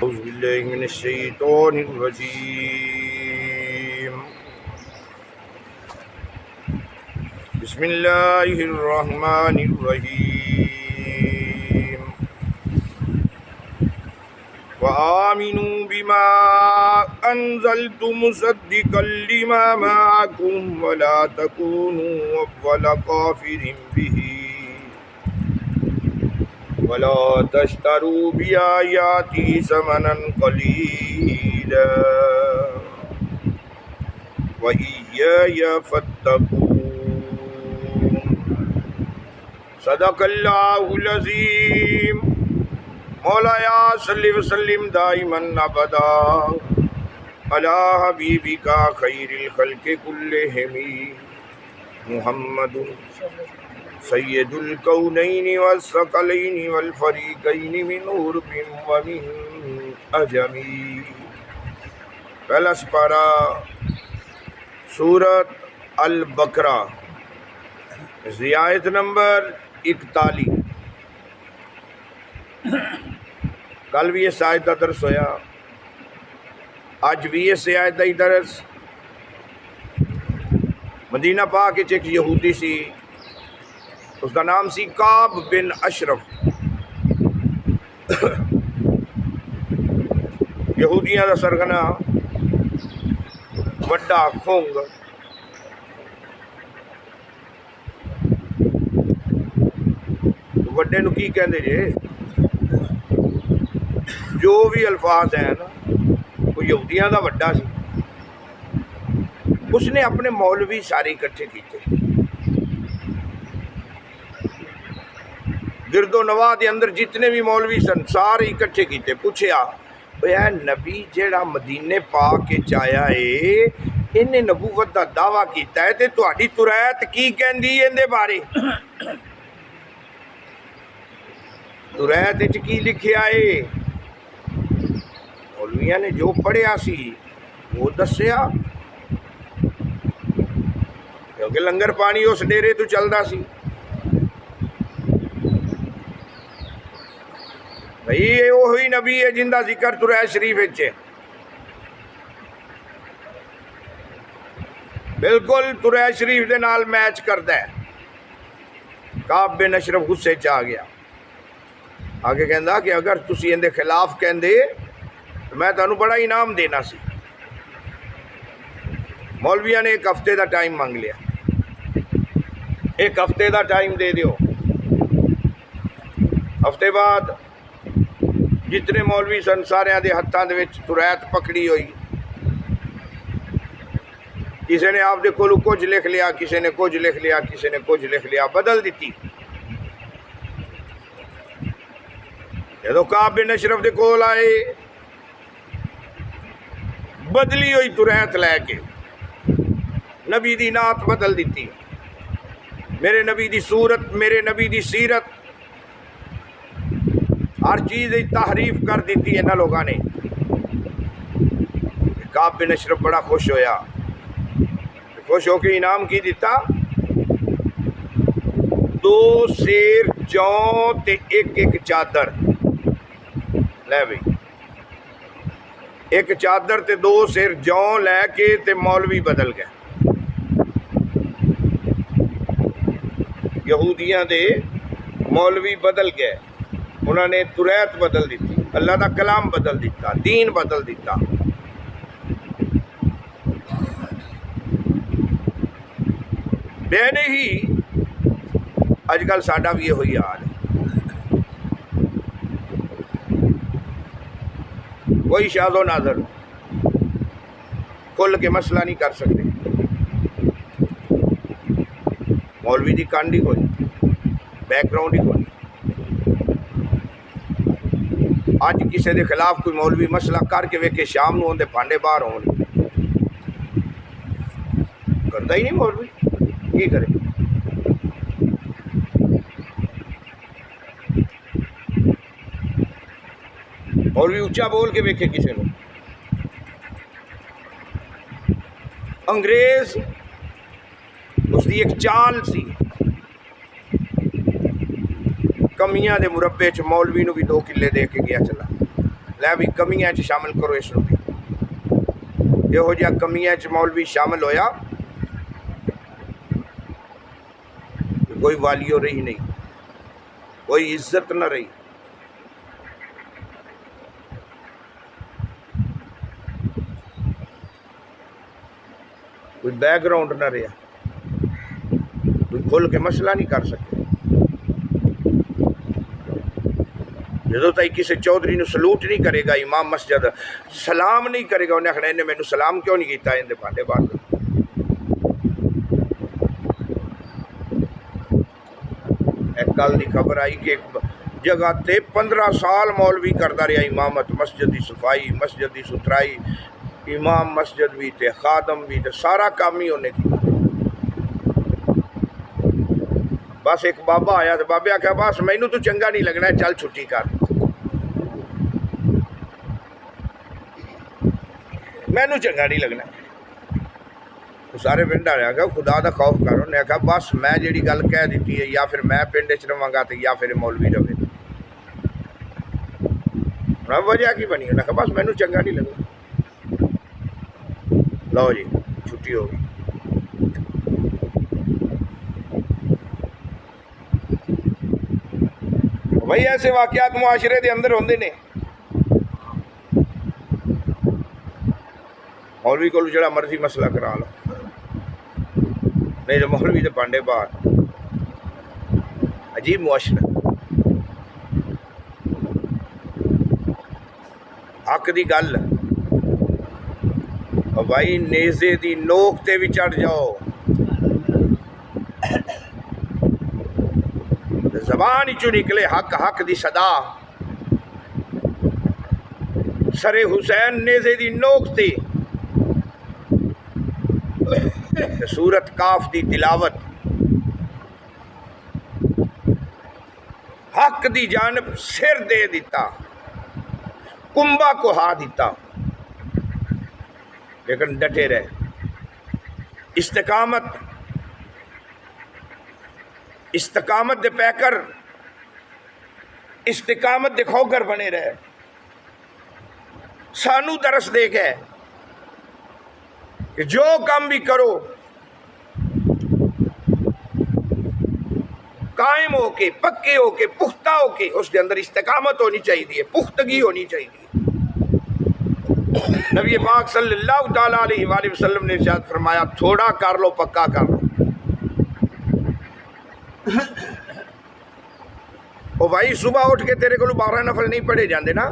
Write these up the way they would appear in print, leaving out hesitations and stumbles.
औज़ुबिल्लाहि मिनश्शैतानिर्रजीम। बिस्मिल्लाहिर्रहमानिर्रहीम। व आमिनू बिमा अंज़लतु मुसद्दिक़ल लिमा मअकुम व ला तकूनू अव्वल काफ़िरिन बिही वला तश्तरू बिआयाती समनन क़लीला व इय्याय फत्तकून। सदक़ल्लाहुल अज़ीम। मौलाया सल्लि व सल्लिम दाइमन अबदा अला हबीबिका खैरिल खल्क़ि कुल्लिहिम मुहम्मदुन सय्यदुल कौनैनि वस्सक़लैनि वल फ़रीक़ैनि मिन उर्बिन व मिन अजमी। पहला सिपारा सूरत अल बकरा, आयत नंबर 41। कल भी इस आयत का दर्स होया, अज भी इस आयत का ही दर्स। मदीना पाक विच एक यहूदी सी, उसका नाम सी काब बिन अशरफ। यहूदियों का सरगना वड्डा खुंग। वड्डे नूं की कहंदे जे? जो भी अल्फाज हैं ना, वो यहूदियों का वड्डा सी। उसने अपने मौलवी सारे इकट्ठे किए, गिरदो नवाह के अंदर जितने भी मौलवी सन सारे इकट्ठे किए। पूछया वह नबी जेड़ा मदीने पाक के आया है, इन्हें नबूवत का दावा किया है, तो तुहाडी तुरैत की कहंदी इहदे बारे? तुरैत विच की लिखिया है? मौलवियां ने जो पढ़िया सी वो दसिया, क्योंकि लंगर पानी उस डेरे तो चलता सी। भाई ये वही नबी है जिंदा जिक्र तुरैत शरीफ विच है। बिल्कुल तुरैत शरीफ दे नाल मैच करता है। काब बिन अशरफ गुस्से च आ गया, आगे कहंदा कि अगर तुसी इहदे खिलाफ कहंदे तो मैं तुहानू बड़ा इनाम देना सी। मौलविया ने एक हफ्ते का टाइम मंग लिया, एक हफ्ते का टाइम दे दियो। हफ्ते बाद जितने मौलवी सन सारिया के हत्थों के विच तुरैत पकड़ी हुई। किसी ने आपदे कोलों कुछ लिख लिया, किसी ने कुछ लिख लिया, किसी ने कुछ लिख लिया, बदल दी। जो काब बिन अशरफ दे कोल आए, बदली हुई तुरैत लैके नबी दी नात बदल दी। मेरे नबी दी सूरत, मेरे नबी दी सीरत, हर चीज़ तारीफ कर दी इन्होंने लोगों ने। काब बिन अशरफ बड़ा खुश होया, खुश होके इनाम की दिता? 2 सेर जौ ते एक चादर। लै बई, एक चादर ते 2 सेर जौ लैके ते मौलवी बदल गए। यहूदियां दे मौलवी बदल गए, उन्होंने तुरैत बदल दी, अल्लाह का कलाम बदल दिता, दीन बदल दिता। मैंने ही अजकल साडा भी यही हाल है। कोई शादो नाजर खुल के मसला नहीं कर सकते। मौलवी की कंड ही कोई, बैकग्राउंड ही कोई। अज किसी के खिलाफ कोई मौलवी मसला करके वेखे, शाम को उनके भांडे बाहर हो करता ही नहीं। मौलवी की करे? मौलवी उच्चा बोल के वेखे किसी को। अंग्रेज उसकी एक चाल सी, कमियां दे मुरब्बे च मौलवी नूं भी 2 किले दे के गया चला। लै भी कमियां च शामिल करो इसनूं भी। इहो जिहा कमियां च मौलवी शामिल होया, कोई वालियो रही नहीं, कोई इज्जत न रही। कोई बैकग्राउंड न रहा, कोई खुल के मसला नहीं कर सके। जो तक किसी चौधरी ने सलूट नहीं करेगा, इमाम मस्जिद सलाम नहीं करेगा, उन्हें आखना इन्हें मैनू सलाम क्यों नहीं किया, इन्हें भांडे बाहर। कल की खबर आई कि एक जगह ते 15 साल मौलवी करता रहा इमामत, मस्जिद की सफाई, मस्जिद की सुथराई, इमाम मस्जिद भी थे, खादम भी थे, सारा काम ही उन्हें किया। बस एक बाबा आया तो बाबे आख्या बस मैनू तो चंगा नहीं लगना, चल छुट्टी कर, मैनू चंगा नहीं लगना। सारे पिंड वाले आख्या खुदा का खौफ करो, उन्हें आख्या बस मैं जी गल कह दी है, या फिर मैं पिंड च रवांगा तो या फिर मौलवी रवे। वजह की बनी, उन्हें आख्या बस मैनू चंगा नहीं लगना। लो जी छुट्टी हो गई। भाई ऐसे वाकयात मुआशरे के अंदर होंगे ने। मौलवी को जो मर्जी मसला करा लो, नहीं तो मौलवी तो भांडे बाहर। अजीब मुआशरा। हक की गल भाई नेजे की नोक ते भी चढ़ जाओ, जबान चो निकले हक हक की सदा। सरे हुसैन नेजे की नोक ते सूरत काफ की तिलावत, हक की जानब सिर दे दिता, कुंभा कुहा दिता, लेकिन डटे रहे। इस्तिकामत इस्तिकामत दे पैकर, इस्तिकामत दे खोगर बने रहे। सानू दरस दे गए कि जो काम भी करो कायम होके, पक्के होके, पुख्ता होके, उसके अंदर इस्तिकामत होनी चाहिए, पुख्तगी होनी चाहिए। नबी पाक सल्लल्लाहु तआला अलैहि वसल्लम ने इरशाद फरमाया, थोड़ा कर लो पक्का कर लो। ओ भाई सुबह उठ के तेरे को 12 नफल नहीं पढ़े जाते ना,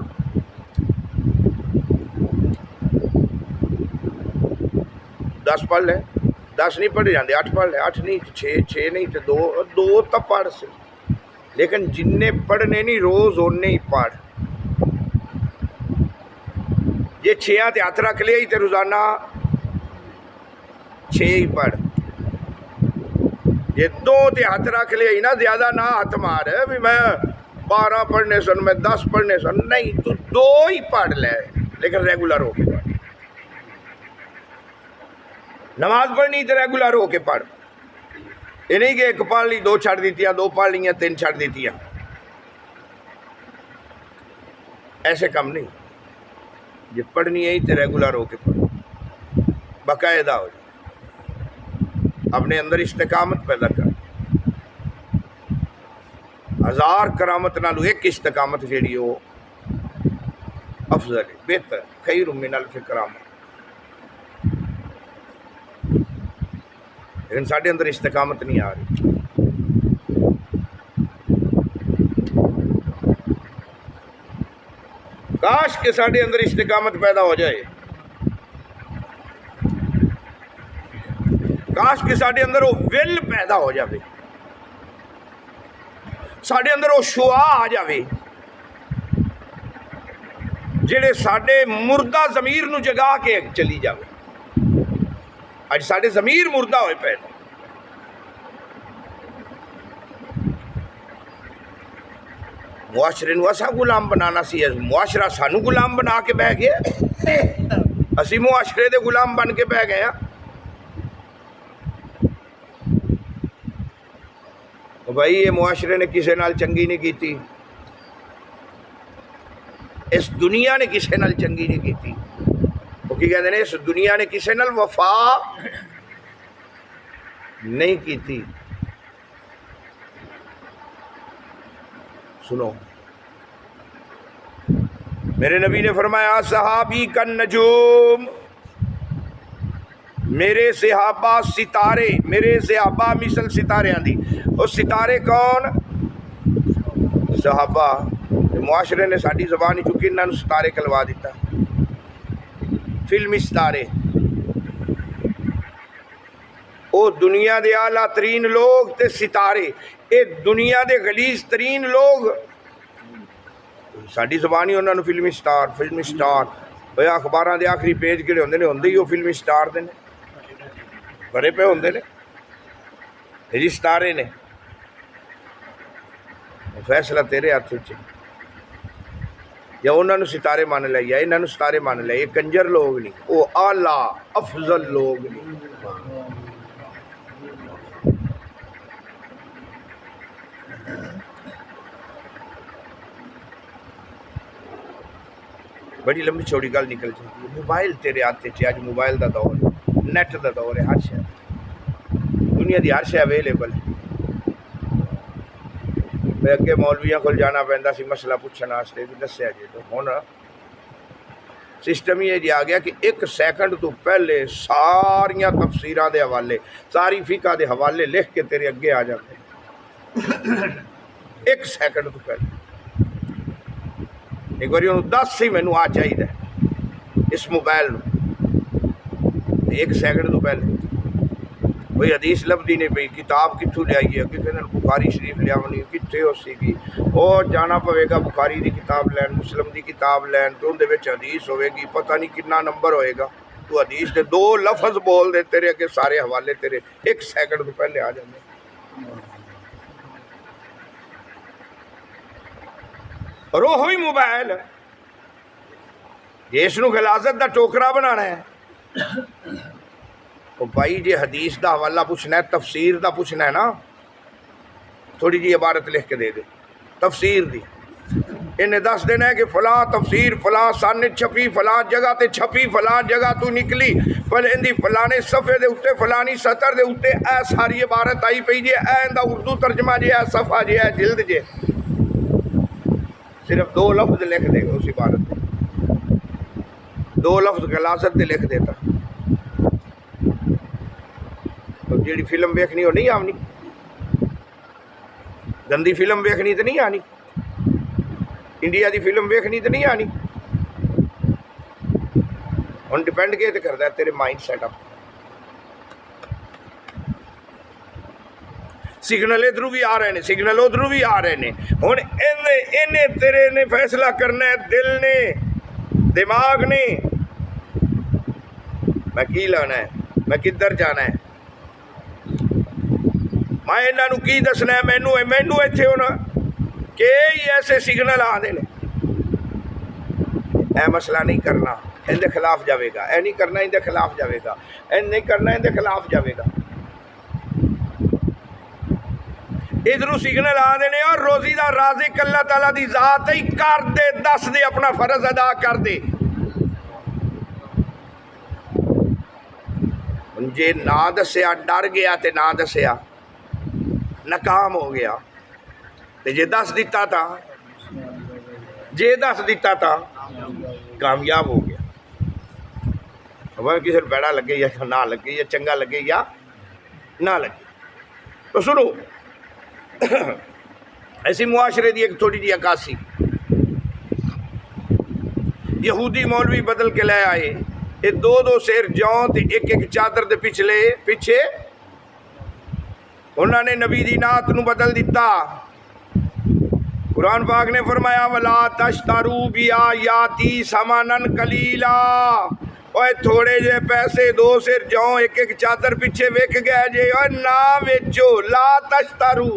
10 पढ़ ले, 10 नहीं पढ़े जाते, 8 पढ़ ले, 8 नहीं 6 नहीं तो 2 तो पढ़ से, लेकिन जिन्ने पढ़ने नहीं रोज उन्ने ही पढ़। जे 6 ते हथ रख लिया ही तो रोजाना 6 ही पढ़। जे 2 ते हथ रख लिया ही ना, ज्यादा ना हथ मार भी मैं 12 पढ़ने सन, मैं 10 पढ़ने सन, नहीं तू 2 ही पढ़ ले, लेकिन रेगुलर होके पढ़। नमाज पढ़नी तो रेगुलर होके पढ़, ये नहीं कि एक पढ़ ली 2 छड़ दी, 2 पढ़ ली 3 छड़ दी, ऐसे कम नहीं। जो पढ़नी है तो रेगुलर होके पढ़, बाकायदा हो, अपने अंदर इस्तिकामत पैदा कर। 1000 करामत नालों एक इस्तिकामत जी अफजल है, बेहतर, खैर मिन अल्फ करामत। लेकिन साढ़े अंदर इस्तिकामत नहीं आ रही। काश के साढ़े अंदर इस्तिकामत पैदा हो जाए, काश के साढ़े अंदर वो विल पैदा हो जाए, साढ़े अंदर वो शुआ आ जाए जेड़े साढ़े मुर्दा जमीर नू जगा के चली जाए। अज साढ़े जमीर मुर्दा होए पे, मुआशरे असा गुलाम बनाना सी, मुआशरा सानू गुलाम बना के बह गया, असी मुआशरे दे गुलाम बन के बह गए। भाई ये मुआशरे ने किसी नाल चंगी नहीं की, इस दुनिया ने किसी नाल चंगी नहीं की। वो की कहते हैं, इस दुनिया ने किसी नाल वफा नहीं की। सुनो, मेरे नबी ने फरमाया, सहाबी का नजूम, मेरे सहाबा सितारे, मेरे सहाबा मिसल सितारे आंदी। और सितारे कौन? सहाबा। मुआशरे ने साड़ी जबान चुकी इन्होंने सितारे कहलवा दिता, फिल्मी सितारे। वो दुनिया के आला तरीन लोग ते सितारे, ये दुनिया के गलीज तरीन लोग, साड़ी जबान ही उन्होंने फिल्मी स्टार, फिल्मी स्टार। भाई अखबारों के आखिरी पेज किहड़े होंदे ने, होंदे ही वो फिल्मी स्टार दे ने, भरे पे होंदे ने जी, सितारे ने। फैसला तेरे हथ च, या उन्होंने सितारे मान लिया या इन्होंने सितारे मान लिया। ये कंजर लोग नहीं, वो आला अफजल लोग नहीं। बड़ी लंबी चौड़ी गल निकल जाती है। मोबाइल तेरे हाथ च, अज मोबाइल का दौर, नैट का दौर है, हर शय दुनिया की हर शय अवेलेबल है। मैं अगे मौलवियों को जाना पैंदा सी मसला पूछने वास्ते भी दस्या जी, तो हुण सिस्टम ही आ गया कि 1 सैकंड तो पहले सारिया तफसीरां दे हवाले, सारी फिका दे हवाले लिख के तेरे अगे आ जाते 1 सैकंड तो पहले। एक बार उन्होंने दस ही मैनू आ चाहिए इस मोबाइल में, 1 सैकंड तो पहले कोई हदीस लभदी नहीं पई, किताब कितों लियाई है, कि बुखारी शरीफ लियावनी कितने उसी, और जाना पवेगा बुखारी की किताब लैन, मुस्लिम की किताब लैन, तो उनके हदीस होगी, पता नहीं कितना नंबर होएगा। तो हदीस के 2 लफज बोल दे, तेरे अगे सारे हवाले तेरे 1 सैकंड तो पहले आ जाते। और वो ही मोबाइल जे इसनूं गलाजत का टोकरा बनाना है, तो भाई जे हदीस का हवाला पूछना है, तफसीर का पूछना है ना, थोड़ी जी इबारत लिख के दे दे तफसीर दी। इन्हें दस देना है कि फलां तफसीर फलां सन छपी, फलां जगह ते छपी, फलां जगह तू निकली, पर इनकी फलाने सफ़े के उत्ते फलानी सतर के उत्ते ए सारी इबारत आई पई जे, ए इनका उर्दू तर्जमा जे, ए सफ़ा जे, ए जिल्द जे। सिर्फ 2 लफ्ज लिख देगा उस इबारत में, 2 लफ्ज गलाजत से लिख देता, तो जी फिल्म वेखनी वो नहीं आनी, गंदी फिल्म वेखनी तो नहीं आनी, इंडिया की फिल्म वेखनी तो नहीं आनी। हम डिपेंड के करता है तेरे माइंड सैटअप। सिग्नल इधरों भी आ रहे हैं, सिग्नल उधरों भी आ रहे हैं। हुण इन्हें तेरे ने फैसला करना है, दिल ने, दिमाग ने, मैं की लाना है, मैं किधर जाना है, मैं इन्हों की दसना है, मैनू इत्थे हुण कई ऐसे सिग्नल आते हैं, ए मसला नहीं करना, इनके खिलाफ जाएगा, ए नहीं करना इनके खिलाफ जाएगा, ए नहीं करना इनके खिलाफ जाएगा। इधरों सिग्नल आते हैं और रोजी का राज़िक अल्लाह ताला की जात ही कर दे, दस दे, अपना फर्ज अदा कर दे। जे ना दसिया डर गया तो ना दसिया नाकाम हो गया, तो जे दस दिता था, जे दस दिता था कामयाब हो गया। किसी बैड़ा लगे या ना लगे, या चंगा लगे या ना लगे। तो सुनो, ऐसी मुआशरे की एक थोड़ी जी अक्कासी, यहूदी मौलवी बदल के ले आए, ये 2-2 शेर जौ ते एक चादर के पिछे उन्होंने नबी दी नात नूं बदल दिता। कुरान पाक ने फरमाया, वला तश्तरू बिआयाती समानन कलीला, ओए थोड़े जे पैसे 2 शेर जौ एक चादर पिछे विक गए जे, और ना वेचो, ला तश्तरू,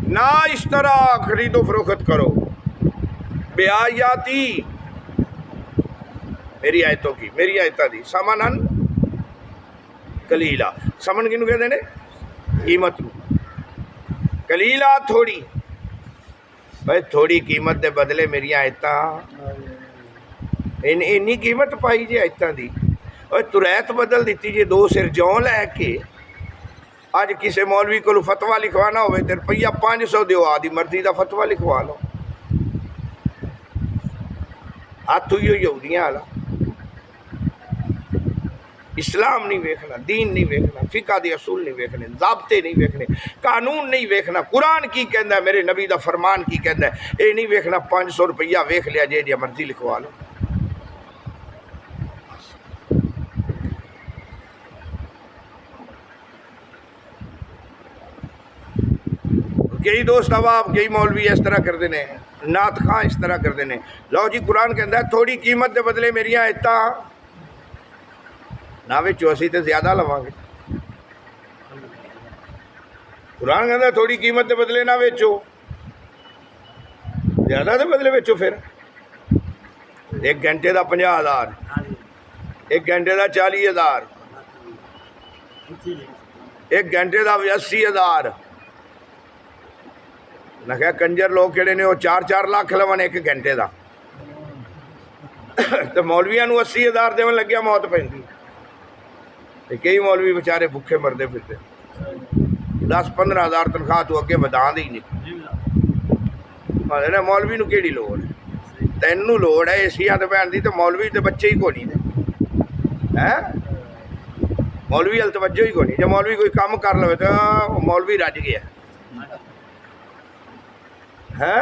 ना इस तरह खरीदो फरोख्त करो, बेआयाती मेरी आयतों की, मेरी आयता दी, सामानन कलीला, समन किनू कहते हैं, कीमत, कलीला थोड़ी, भाई थोड़ी कीमत के बदले मेरिया आयतां इन्नी कीमत पाई जे आयतां दी। और तुरैत बदल दी जे 2 सिर जौ लैके। अज किसी मौलवी को फतवा लिखवाना हो तो रुपया 500 दो, आदि मर्जी का फतवा लिखवा लो। हाथ हुई यहूदियां वाला। इस्लाम नहीं वेखना, दीन नहीं वेखना, फिका दे असूल नहीं वेखने, ज़ाब्ते नहीं वेखने, कानून नहीं वेखना, कुरान की कहता है, मेरे नबी का फरमान की कहता है, ये नहीं वेखना 500 रुपया वेख लिया जे मर्जी लिखवा लो। कई दोस्त अवाब कई मौलवी इस तरह करते हैं, नात खां इस तरह करते हैं। लो जी कुरान कहता है थोड़ी कीमत के बदले मेरिया आयतां ना विचो असीं ते ज़्यादा लवांगे। कुरान कहता है थोड़ी कीमत के बदले ना बेचो, ज़्यादा के बदले बेचो। फिर 1 घंटे का 50,000, 1 घंटे का 40,000, 1 घंटे का 80,000। मैं क्या कंजर लोग किहड़े ने 4-4 लाख लवन 1 घंटे का। तो मौलविया 80,000 देवन लग्या मौत पैंदी। कई मौलवी बेचारे भुखे मरते फिरते। 10-15,000 तनख्वाह तू अगे वधा दी नहीं। मौलवी नूं किहड़ी लोड़ है? तैनूं लोड़ है एसिया ते भैन दी, तो मौलवी तो बच्चे ही कोनी है। मौलवी हल तवज्जो ही कोनी। जो मौलवी कोई काम कर लवे तो मौलवी रज गया है।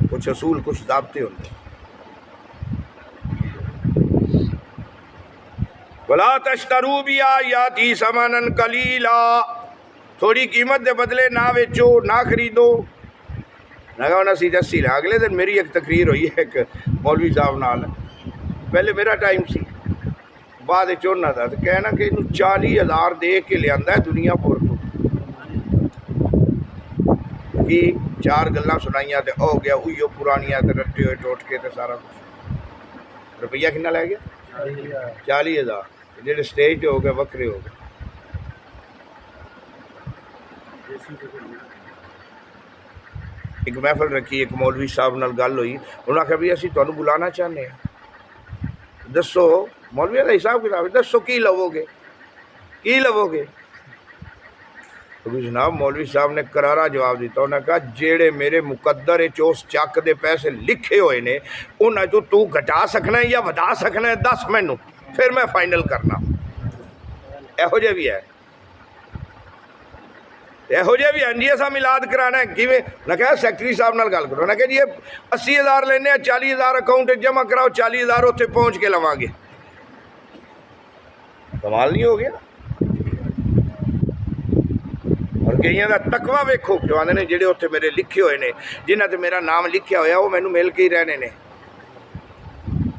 कुछ असूल कुछ दाबते होंगे। वला तश्तरू बिआयाती समनन कलीला, थोड़ी कीमत के बदले ना बेचो ना खरीदो। मैं कहा असी दसी ला। अगले दिन मेरी एक तकरीर हुई है एक मौलवी साहब नाल। पहले मेरा टाइम सी, बाद उन्होंने का तो कहना कि इनू 40,000 दे के लिया दुनिया पुर तो कि 4 गल्लां सुनाइया तो हो गया उइयो पुरानिया तो रट्टे हुए टोटके तो सारा कुछ। रुपया कितना लै गया? 40,000। जेडे स्टेज पे हो गए वक्रे हो गए। एक महफल रखी, एक मौलवी साहब नाल गल हुई। उन्होंने आख्या भी असीं तुहानूं बुलाना चाहते हैं, दसो मौलविया का हिसाब किताब दसो की लवोगे, की लवोगे? तो जनाब मौलवी साहब ने करारा जवाब दिता। उन्हें कहा जेड़े मेरे मुकद्दर उस चक के पैसे लिखे हुए ने उन्हें तू घटा सकना है या वधा सकना है, दस मैनू, फिर मैं फाइनल करना। यहो जे भी है, यहो जे भी हैं जी। असा मिलाद कराना है कि मैं कहा सैकटरी साहब नाल गल करो। उन्हें कहा जी 80,000 लेने, 40,000 अकाउंट जमा कराओ, 40,000 उत्थे पहुँच के लवांगे। कमाल नहीं हो गया? और कई का तकवा वेखो क्यों आते हैं जेडे उत्थे मेरे लिखे हुए ने, जिन्हें तो मेरा नाम लिखा होया वो मैनू मिल के ही रहने ने।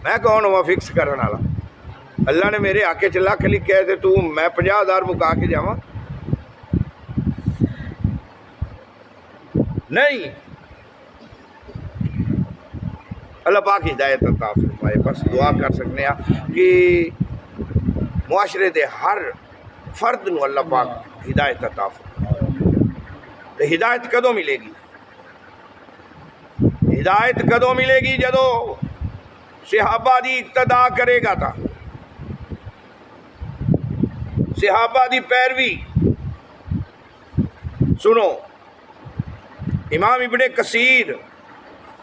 मैं कौन हुआ फिक्स करने वाला? अल्लाह ने मेरे आके च लख लिखा है तो तू मैं 50,000 मुका के जावा? नहीं। अल्लाह पाक हिदायत अता फरमाए। बस दुआ कर सकते हैं कि मुआशरे के हर फर्द नूं अल्लाह पाक हिदायत अता फरमाए। तो हिदायत कदों मिलेगी? हिदायत कदों मिलेगी? जदों सहाबा दी इक्तदा करेगा था, सहाबा दी पैरवी। सुनो इमाम इब्ने कसीर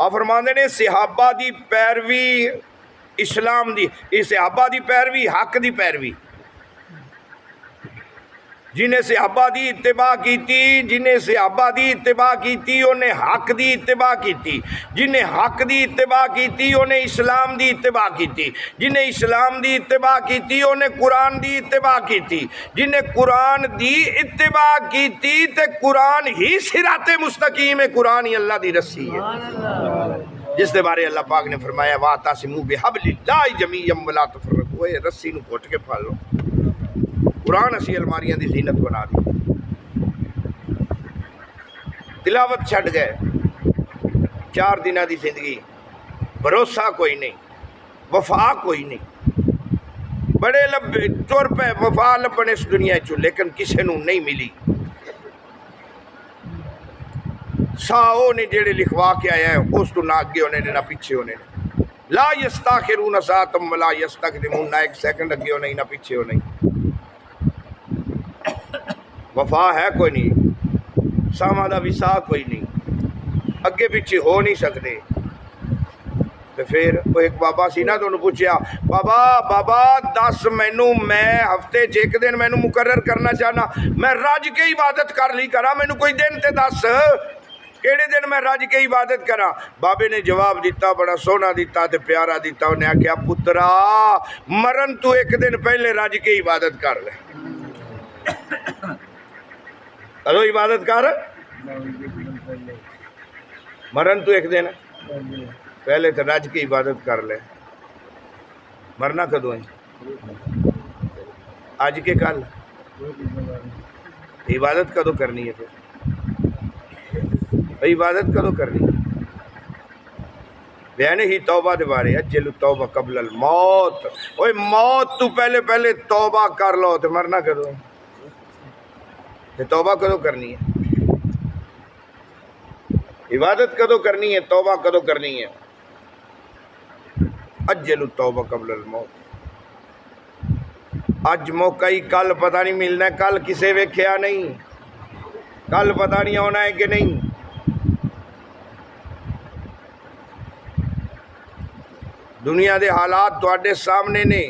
आ फरमांदे ने सहाबा दी पैरवी इस्लाम दी, सहाबा दी पैरवी हक दी पैरवी। जिन्हें सहाबा दी इत्तिबा की, जिन्हें सहाबा दी इत्तिबा की उन्हें हक दी इत्तिबा की, जिन्हें हक दी इत्तिबा की उन्हें इस्लाम दी इत्तिबा की, जिन्हें इस्लाम दी इत्तिबा की उन्हें कुरान दी इत्तिबा की, जिन्हें कुरान दी इत्तिबा की ते कुरान ही सिराते मुस्तकीम है, कुरान ही अल्लाह दी रस्सी है जिसके बारे अल्लाह पाक ने फरमाया वातसिमू बिहब्लिल्लाहि जमीअन वला तफर्रकू। रस्सी नूं घुट के फड़ लो। कुरान असी अलमारियां की जीनत बना दी। तिलावत छड़ गए। 4 दिनों की जिंदगी, भरोसा कोई नहीं, वफा कोई नहीं। बड़े लब्बे तुर पे वफा लभन इस दुनिया चो, लेकिन किसी नूं नहीं मिली। साओ ने जेड़े लिखवा के आया है उस तो ना अगे होने ने ना पीछे होने ने। ला यस्ताखिरून सातम वला यस्तकदिमून, ना एक सेकंड अगे होने ना पीछे होने। वफा है कोई नहीं, सामा दा विसा कोई नहीं, अगे पीछे हो नहीं सकते। तो फिर वो एक बाबा सी ना, तो उन्होंने पूछा बाबा बाबा दस मैनू, मैं हफ्ते च एक दिन मैनू मुकर्रर करना चाहना, मैं रज के इबादत कर ली करा, मैनू कोई दिन ते दस केड़े दिन मैं रज के इबादत करा। बाबे ने जवाब दिता, बड़ा सोहना दिता ते प्यारा दिता। उन्हें आख्या पुत्रा मरन तू एक दिन पहले रज के इबादत कर ले। कदों इबादत कर? मरन तू एक दिन पहले तो रज के इबादत कर ले। मरना कदों है? आज के कल। इबादत कदों करनी है? फिर इबादत कदों करनी है? बयाने ही तौबा दे बारे, अजलु तौबा कबल मौत। ओए मौत तू पहले पहले तौबा कर लो, तो मरना कदों? तो तौबा कदों करनी है? इबादत कदों करनी है? तौबा कदों करनी है? अजलु तौबा कबल मौत। अज मौका ही, कल पता नहीं मिलना, कल किसे वेख्या नहीं, कल पता नहीं आना है कि नहीं। दुनिया के हालात तुहाडे सामने ने।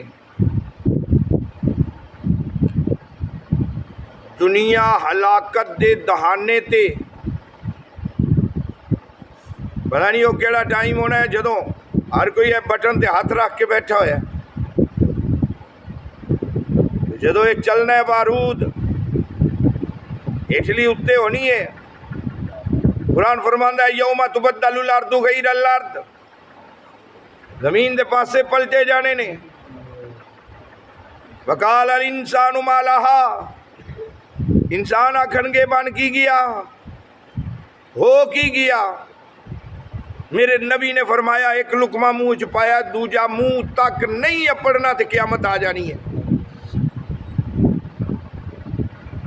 दुनिया हलाकत दे दहाने ते, पता नहीं वो केड़ा टाइम होना है जदों हर कोई है बटन ते हाथ रख के बैठा होया। जदों ये चलना है बारूद, इटली उत्ते होनी है। कुरान फरमांदा है यौमा तुबद्दलुल अर्दु गैरल अर्द, जमीन दे पासे पलटे जाने ने। वकाल अल इंसानु मा लहा, इंसान आखणगे बन की गया, हो की गया। मेरे नबी ने फरमाया एक लुकमा मुंह च पाया, दूजा मुंह तक नहीं अपड़ना तो क्यामत आ जानी है।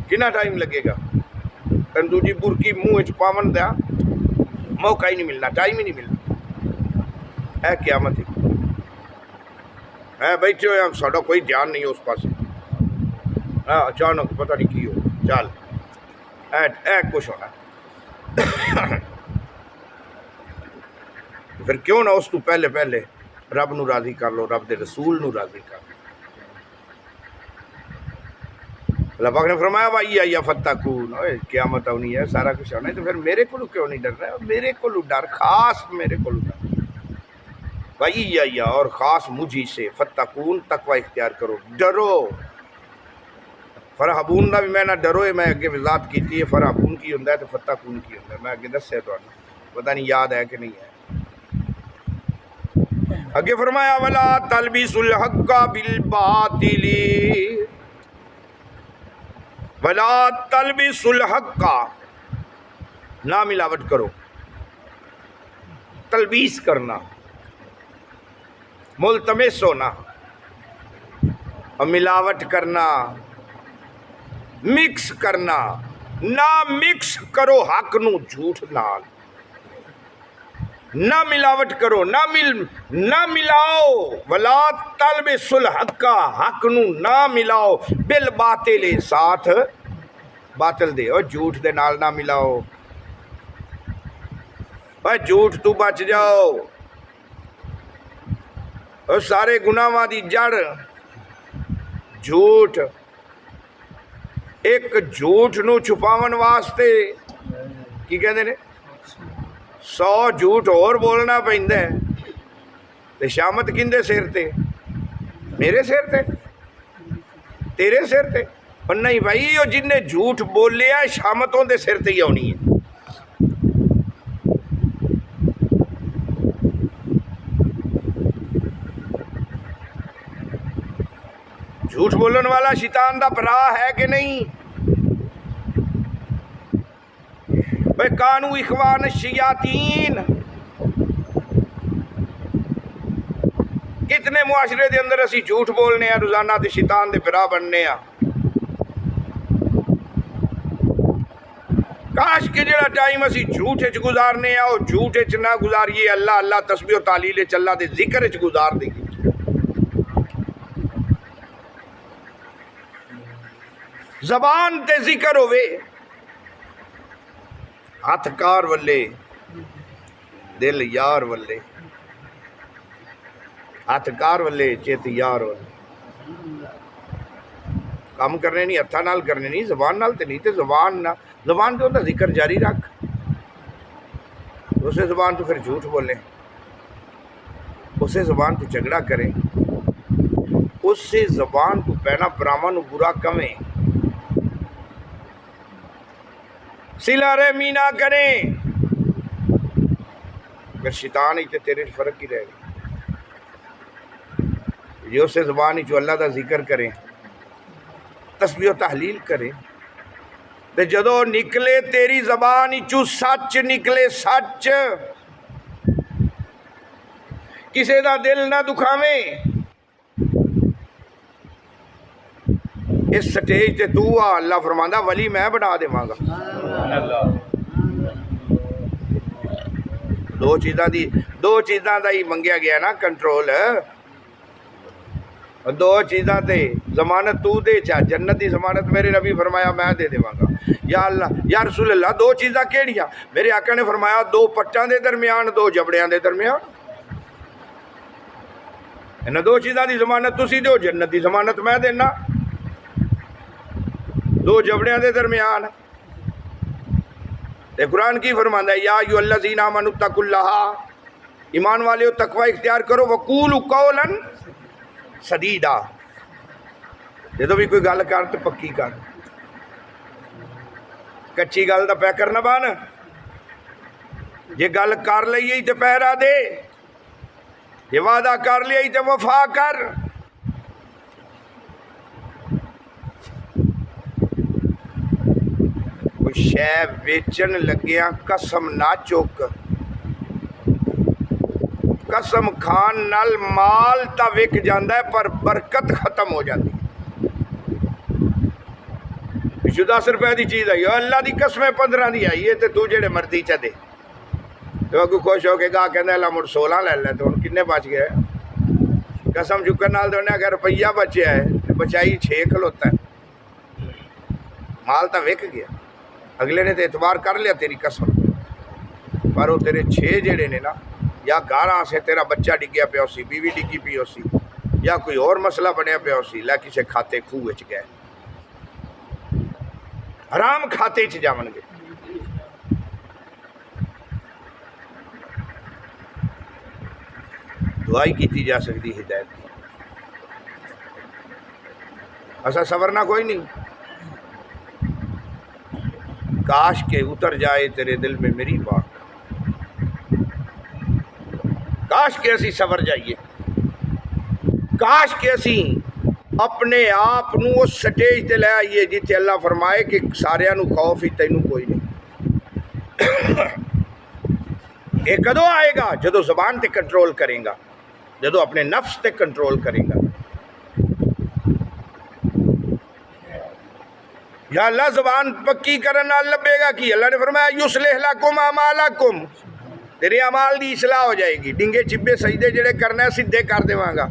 कितना टाइम लगेगा? दूजी बुरकी मुंह च पावन का मौका ही नहीं मिलना, टाइम ही नहीं मिलना। है क्यामत ही है, बैठे हुए साडा कोई ध्यान नहीं उस पास। हाँ अचानक पता नहीं की हो, चल ऐ कुछ होना। फिर क्यों ना उस तू पहले पहले रब नू राजी कर लो, रब दे रसूल नू राजी कर लो। अल्लाह पाक ने फरमाया भाई या फत्तकून, ओए क़यामत आनी है, सारा कुछ आना है, तो फिर मेरे को क्यों नहीं डर रहा है? मेरे को डर, खास मेरे को डर भाई या और ख़ास मुझी से। फत्तकून तकवा इख्तियार करो, डरो। फरहबून का भी मैं ना डरो, मैं अगे वजात की है, फरहबून की होंदा है तो फत्तकून की होंदा है, मैं अगे दस्या तुहानू, पता नहीं याद है कि नहीं है। अगे फरमाया वला तलबिसुल हक्का बिल बातिली, वला तलबिसुल हक्का, ना मिलावट करो। तलबीस करना, मुल्तमिस होना और मिलावट करना, मिक्स करना। ना मिक्स करो हक नू झूठ नाल, ना मिलावट करो, ना मिलाओ। वला तलबिसुल हक्का, हक नू ना मिलाओ, बिल बातिल, साथ बातिल दे, और झूठ दे नाल ना मिलाओ। भाई झूठ तू बच जाओ, और सारे गुनाहां दी जड़ झूठ। एक झूठ नू छुपावन वास्ते की कहते ने 100 झूठ और बोलना पैंदा है। ते शामत किंदे सिर ते? मेरे सिर ते, तेरे सिर ते? पर नहीं भाई, वो जिन्हें झूठ बोलिया शामत उनके सिर ते ही आनी है। झूठ बोलन वाला शैतान दा भरा है कि नहीं? भाई कानू इखवान शयातीन, कितने मुआशरे के अंदर असी झूठ बोलने हैं रोजाना, ते शैतान दे भरा बनने आ। काश कि जो टाइम असी झूठ च गुजारने वो झूठ च ना गुजारिए, अल्लाह अल्लाह तस्बीह तालील च अल्लाह के जिक्र च गुजार देगी। जबान ते जिक्र होवे, हथ कार वल्ले दिल यार वल्ले, हथ कार वल्ले चित यार वल्ले। काम करने नहीं हथा नाल करने नहीं, जबान नाल ते नहीं, ते जबान तो जिक्र जारी रख। उसे जबान तो फिर झूठ बोले, उसे जबान तो झगड़ा करे, उसे जबान तो पैना भरावां नूं बुरा कवे, सिला रहमी ना करें। फिर शैतान ही तेरे फर्क ही रहेगा। ये उसे जबान ही जो अल्लाह का जिक्र करें, तस्बीह तहलील करें, ते जदों निकले तेरी जबान ही चू सच निकले, सच किसी का दिल ना दुखावें। इस स्टेज ते तू आ, अल्लाह फरमांदा वली मैं बना देवांगा। दो चीज़ों का ही मंगया गया ना कंट्रोल, दो चीज़ों ते जमानत तू दे, चा जन्नत की जमानत मेरे नबी फरमाया मैं दे देवांगा। या अल्लाह या रसूल अल्लाह, दो चीज़ां केड़ियां? मेरे आका ने फरमाया दो पट्टां दे दरमियान, दो जबड़ियां दे दरमियान। इन्हां दो चीज़ों की जमानत तुसीं दो, जन्नत की जमानत मैं देना। दो जबड़ियां दे दरमियान ते कुरान की फरमांदा है, या अय्युहल्लज़ीना आमनू तकुल्लाह, ईमान वाले तकवा इख्तियार करो, वकूलू कौलन सदीदा। जो भी कोई गल कर तो पक्की कर, कच्ची गल का पैकर ना बन। जे गल कर ली तो पैरा दे, जे वादा कर लिया तो वफा कर। कोई शै वेचन लग्या कसम ना चुक, कसम खान नाल माल तो विक जाता है पर बरकत खत्म हो जाती है। पिछू 10 रुपए की चीज़ आई, अल्लाह की कसम 15 की आई है, तो तू जेड़े मर्जी च दे। तो अगू खुश हो के गा कहता ला मुड़ 16 ले लै, तो हम किन्ने बच गए? कसम चुकन नाल तो उन्हें अगर रुपया बचया है तो बचाई 6 खलोता है, माल तो विक गया। अगले ने तो एतबार कर लिया तेरी कसम, पर वो तेरे 6 जेड़े ने ना, या घर आसे तेरा बच्चा डिग्या पिया सी, बीवी डिगी पी सी, या कोई और मसला बनया पिया सी, लै किसी खाते खूह च गए, हराम खाते च जावणगे। दुआई की जा सकती हिदायत की। ऐसा सवरना कोई नहीं। काश के उतर जाए तेरे दिल में मेरी बात, काश के असी सवर जाइए, काश के असी अपने आप नू उस स्टेज ते लै आइए जिथे अल्लाह फरमाए कि सारियां नू खौफ ही तैनू कोई नहीं। ये कदों आएगा? जदों ज़बान ते कंट्रोल करेगा, जदों अपने नफ्स ते कंट्रोल करेगा। या अल्लाह ज़बान पक्की करन नाल लभेगा कि अल्लाह ने फरमाया युस्लिह लकुम अमालकुम, तेरे अमाल की इसलाह हो जाएगी। डिंगे चिब्बे सजदे जेड़े करना सीधे कर देवांगा।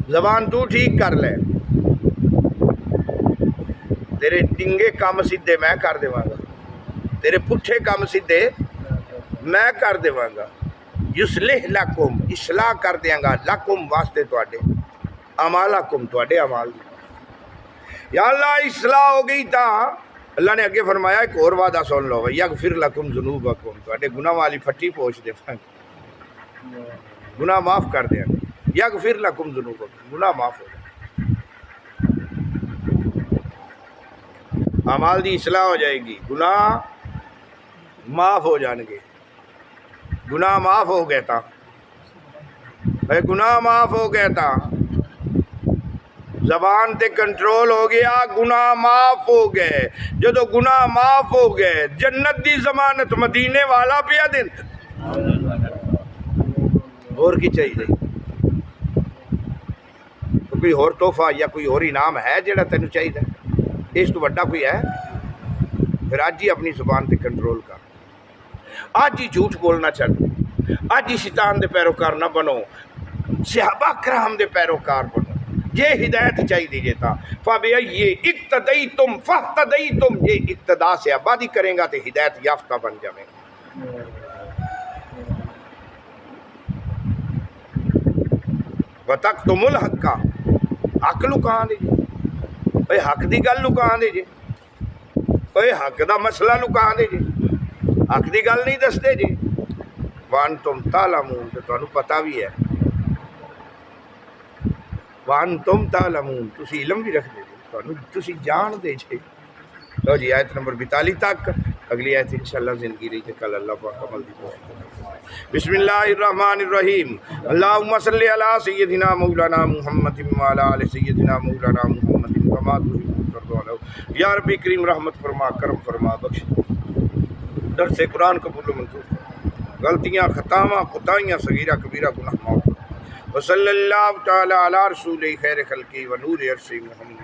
ज़बान तू ठीक कर ले, तेरे डिंगे काम सीधे मैं कर देवांगा, तेरे पुठे काम सीधे मैं कर देवांगा। युस्लिह लकुम, इसलाह कर देंगा, लकुम वास्ते तुहाडे, अमालकुम तुहाडे अमाल। या अल्लाह इसलाह हो गई तो अल्लाह ने अगे फरमाया एक और वादा सुन लो, यगफिर लकुम ज़ुनूबकुम, तुहाडे गुनाह वाली फट्टी पोछ देवांगे, गुनाह माफ़ कर देंगे। यगफिर लकुम ज़ुनूबकुम, गुनाह माफ़ हो जाए, अमाल की इसलाह हो जाएगी, गुनाह माफ़ हो जाएंगे। गुनाह माफ़ हो गए था, गुनाह माफ़ हो गया था, ज़बान ते कंट्रोल हो गया, गुनाह माफ़ हो गए। जो गुनाह माफ़ हो गए, जन्नत की जमानत मदीने वाला पिया दिन, और की चाहिए? तो कोई और तोहफा या कोई और इनाम है जेड़ा तेन चाहिए? इस तो वड्डा कोई है? फिर अज ही अपनी जुबान पर कंट्रोल कर, अज ही झूठ बोलना छड्ड, अज ही शैतान के पैरोकार ना बनो, सहाबा कराम के पैरोकार बनो। जे हिदायत चाहिए जे ये इक्तदई तुम फहतदई तुम, ये इक्तदा से आबादी करेगा तो हिदायत याफ्ता बन जाएगा। वतक तुमुल हक्का, हक लुका दे जे, भाई हक की गल लुका दे जे, भाई हक का मसला लुका दे जे, हक की गल नहीं दसते जे। वान तुम तालमून, तो तुहानू पता भी है, वान तुम तालमून, तुसी इलम भी रखते जे, तुसी जानते जे। लो जी आयत नंबर 42 तक, अगली आयत इंशाअल्लाह जिंदगी रही तो कल अल्लाह पाक अमल दी तौफीक। बिस्मिल्लाहिर्रहमानिर्रहीम, अल्लाहुम्मा सल्लि अला सय्यदिना मौलाना मुहम्मदिन व अला आलि सय्यदिना मौलाना मुहम्मदिन कमा तुहिब्बु। या रब्बी करीम रहमत फरमा, करम फरमा, बख्श। दर्स कुरान कबूल मंजूर, गलतियाँ खतावां खुताइयाँ सगीरा कबीरा गुनाह माफ़। वसल्लल्लाहु तआला अला रसूलिल खैर खल्क़ी व नूर अर्शी मुहम्मद।